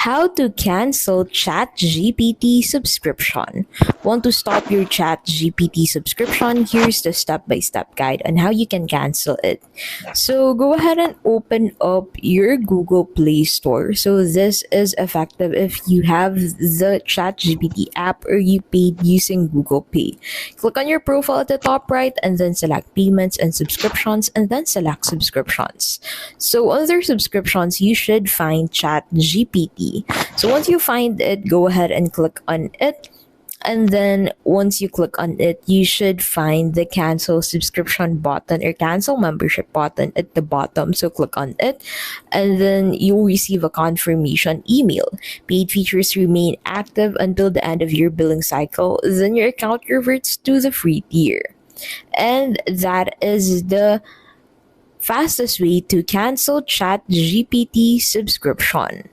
How to cancel Chatgpt subscription. Want to stop your Chatgpt subscription? Here's the step-by-step guide on how you can cancel it. So go ahead and open up your Google Play Store. So this is effective if you have the Chatgpt app or you paid using Google Pay. Click on your profile at the top right and then select payments and subscriptions and then select subscriptions. So under subscriptions, you should find ChatGPT. So once you find it, go ahead and click on it. And then once you click on it, you should find the cancel subscription button or cancel membership button at the bottom. So click on it and then you'll receive a confirmation email. Paid features remain active until the end of your billing cycle. Then your account reverts to the free tier. And that is the fastest way to cancel ChatGPT subscription.